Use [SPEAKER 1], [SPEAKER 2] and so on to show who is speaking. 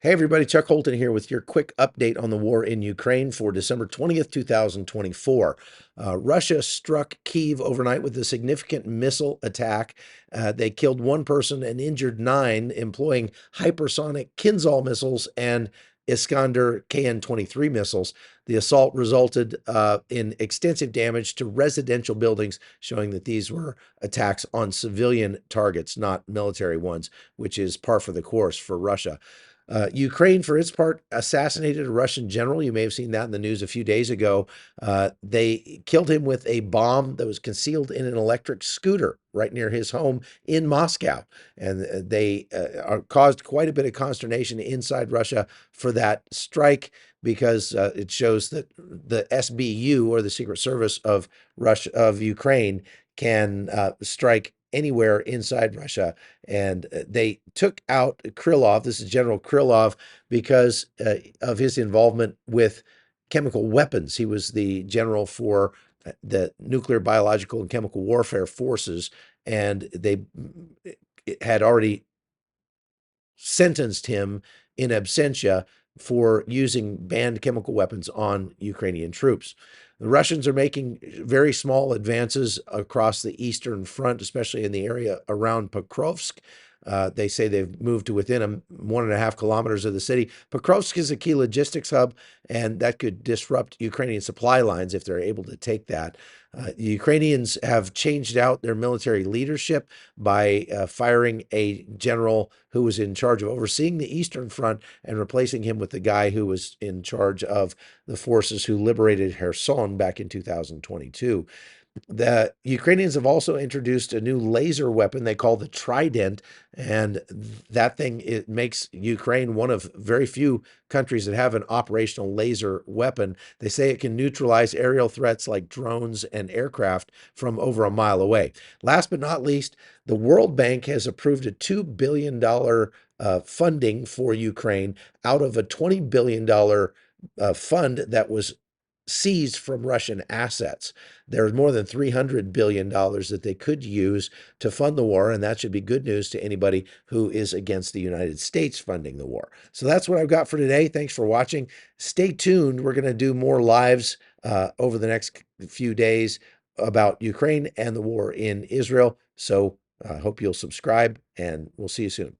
[SPEAKER 1] Hey everybody, Chuck Holton here with your quick update on the war in Ukraine for December 20th, 2024. Russia struck Kyiv overnight with a significant missile attack. They killed one person and injured nine, employing hypersonic Kinzhal missiles and Iskander KN-23 missiles. The assault resulted in extensive damage to residential buildings, showing that these were attacks on civilian targets, not military ones, which is par for the course for Russia. Ukraine, for its part, assassinated a Russian general. You may have seen that in the news a few days ago. They killed him with a bomb that was concealed in an electric scooter right near his home in Moscow. And they caused quite a bit of consternation inside Russia for that strike because it shows that the SBU, or the Secret Service of Russia, of Ukraine, can strike anywhere inside Russia. And they took out Krylov. This is General Krylov, because of his involvement with chemical weapons. He was the general for the nuclear, biological, and chemical warfare forces, and they had already sentenced him in absentia for using banned chemical weapons on Ukrainian troops. The Russians are making very small advances across the Eastern Front, especially in the area around Pokrovsk. They say they've moved to within 1.5 kilometers of the city. Pokrovsk is a key logistics hub, and that could disrupt Ukrainian supply lines if they're able to take that. The Ukrainians have changed out their military leadership by firing a general who was in charge of overseeing the Eastern Front and replacing him with the guy who was in charge of the forces who liberated Kherson back in 2022. The Ukrainians have also introduced a new laser weapon they call the Trident, and that thing, it makes Ukraine one of very few countries that have an operational laser weapon. They say it can neutralize aerial threats like drones and aircraft from over a mile away. Last but not least, the World Bank has approved a $2 billion funding for Ukraine out of a $20 billion fund that was seized from Russian assets. There's more than $300 billion that they could use to fund the war, and that should be good news to anybody who is against the United States funding the war. So that's what I've got for today. Thanks for watching. Stay tuned. We're going to do more lives over the next few days about Ukraine and the war in Israel. So I hope you'll subscribe, and we'll see you soon.